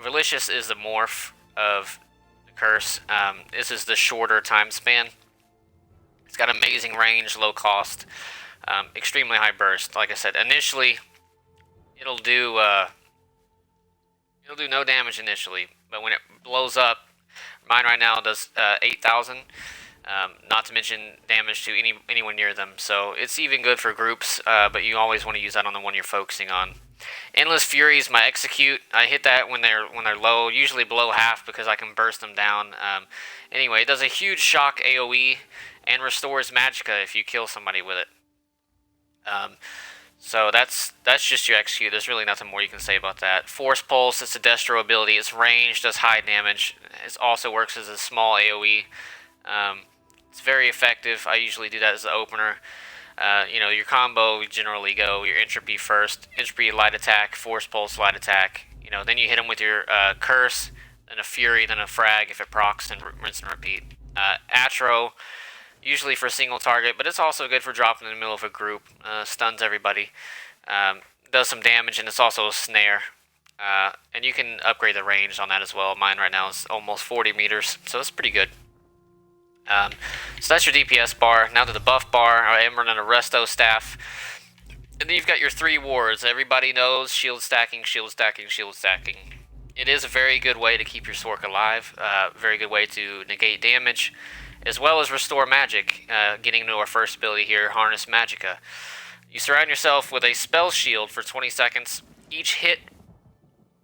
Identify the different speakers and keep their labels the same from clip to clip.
Speaker 1: Malicious is the morph of the curse. This is the shorter time span. It's got amazing range, low cost, extremely high burst. Like I said, initially it'll do no damage initially, but when it blows up, mine right now does 8,000. Not to mention damage to anyone near them. So it's even good for groups, but you always want to use that on the one you're focusing on. Endless Fury is my execute. I hit that when they're low, usually below half because I can burst them down. Anyway, it does a huge shock AoE and restores Magicka if you kill somebody with it. So that's just your execute. There's really nothing more you can say about that. Force Pulse, it's a Destro ability. Its range does high damage. It also works as a small AoE. It's very effective. I usually do that as the opener. Your combo generally go your Entropy first. Entropy, light attack, Force Pulse, light attack. Then you hit them with your Curse, then a Fury, then a Frag if it procs, and rinse and repeat. Atro, usually for a single target, but it's also good for dropping in the middle of a group. Stuns everybody. Does some damage, and it's also a snare. And you can upgrade the range on that as well. Mine right now is almost 40 meters, so it's pretty good. So that's your DPS bar. Now to the buff bar. I am running a Resto staff. And then you've got your 3 wards. Everybody knows shield stacking, shield stacking, shield stacking. It is a very good way to keep your Sorc alive. Very good way to negate damage, as well as restore magic. Getting into our first ability here, Harness Magicka. You surround yourself with a spell shield for 20 seconds. Each hit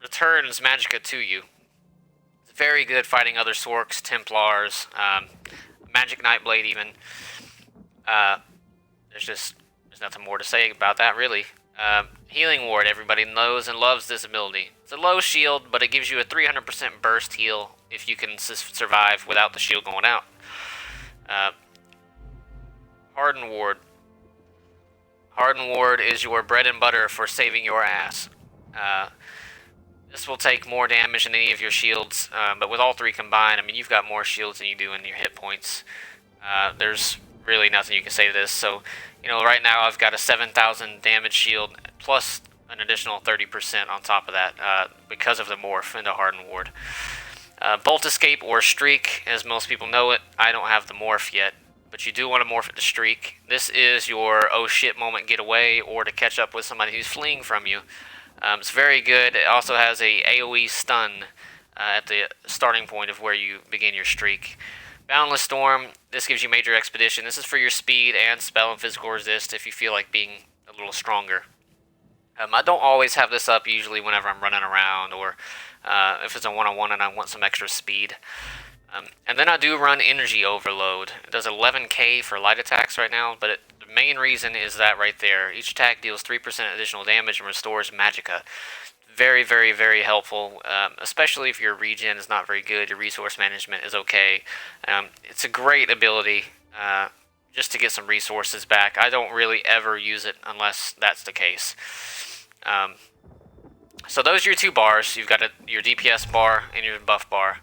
Speaker 1: returns Magicka to you. It's very good fighting other Sorcs, Templars, Magic Nightblade even. There's nothing more to say about that, really. Healing Ward, everybody knows and loves this ability. It's a low shield, but it gives you a 300% burst heal if you can survive without the shield going out. Harden Ward. Harden Ward is your bread and butter for saving your ass. This will take more damage than any of your shields, but with all 3 combined, you've got more shields than you do in your hit points. There's really nothing you can say to this. So, right now I've got a 7,000 damage shield plus an additional 30% on top of that because of the morph into Harden Ward. Bolt Escape or Streak, as most people know it. I don't have the morph yet, but you do want to morph it to Streak. This is your oh shit moment get away or to catch up with somebody who's fleeing from you. It's very good. It also has a AoE stun at the starting point of where you begin your streak. Boundless Storm, this gives you major expedition. This is for your speed and spell and physical resist if you feel like being a little stronger. I don't always have this up usually whenever I'm running around or if it's a one-on-one and I want some extra speed. And then I do run Energy Overload. It does 11k for light attacks right now, but the main reason is that right there. Each attack deals 3% additional damage and restores Magicka. Very, very, very helpful, especially if your regen is not very good, your resource management is okay. It's a great ability just to get some resources back. I don't really ever use it unless that's the case. So those are your 2 bars. You've got your DPS bar and your buff bar.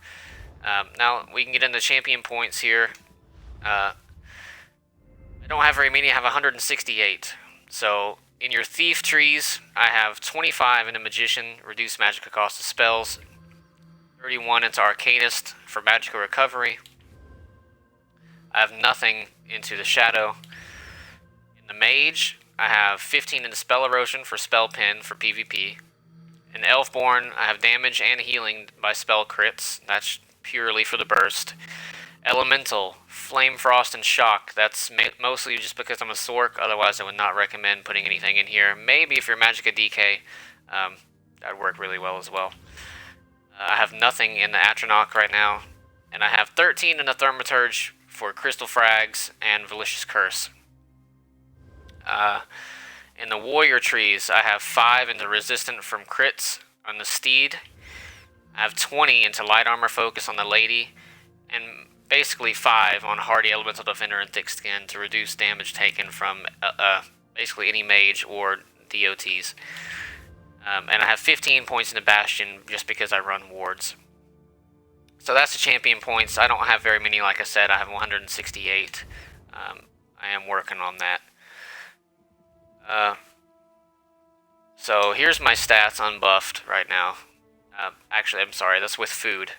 Speaker 1: Now we can get into champion points here. I don't have very many. I have 168. So in your thief trees, I have 25 into Magician, reduce Magicka cost of spells. 31 into Arcanist for Magicka recovery. I have nothing into the Shadow. In the Mage, I have 15 into Spell Erosion for Spell Pin for PvP. In Elfborn, I have damage and healing by spell crits. That's purely for the burst. Elemental, Flame, Frost, and Shock. That's mostly just because I'm a Sorc. Otherwise, I would not recommend putting anything in here. Maybe if you're Magicka DK, that'd work really well as well. I have nothing in the Atronach right now. And I have 13 in the Thaumaturge for Crystal Frags and Malicious Curse. In the Warrior trees, I have 5 into Resistant from crits on the Steed. I have 20 into Light Armor Focus on the Lady. And basically 5 on Hardy Elemental Defender and Thick Skin to reduce damage taken from basically any mage or DOTs. And I have 15 points in the Bastion just because I run wards. So that's the champion points. I don't have very many, like I said. I have 168. I am working on that. So here's my stats unbuffed right now. Actually, I'm sorry, that's with food.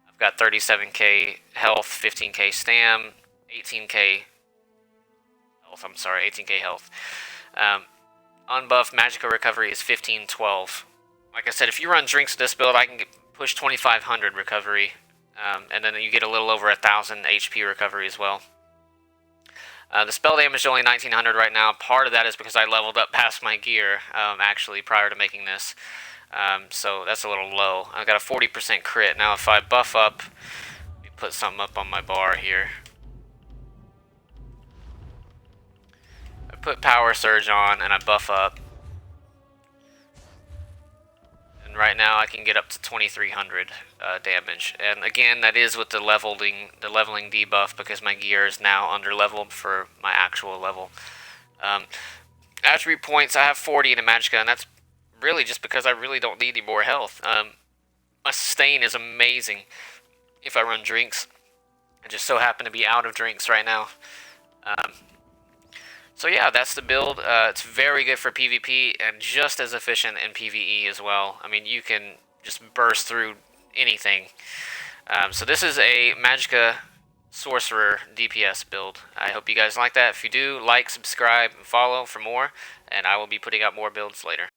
Speaker 1: I've got 37k health, 15k stam, 18k health. I'm sorry, 18k health. Unbuffed Magicka recovery is 1512. Like I said, if you run drinks with this build, I can push 2500 recovery, and then you get a little over 1000 HP recovery as well. The spell damage is only 1900 right now. Part of that is because I leveled up past my gear, actually, prior to making this. So that's a little low. I've got a 40% crit. Now if I buff up, let me put something up on my bar here. I put Power Surge on and I buff up. And right now I can get up to 2300 damage. And again, that is with the leveling debuff because my gear is now under leveled for my actual level. Attribute points, I have 40 in a Magicka, and that's really just because I really don't need any more health. My sustain is amazing if I run drinks. I just so happen to be out of drinks right now. So yeah, that's the build. It's very good for PvP and just as efficient in PvE as well. I mean, you can just burst through anything. So this is a Magicka Sorcerer DPS build. I hope you guys like that. If you do, like, subscribe, and follow for more, and I will be putting out more builds later.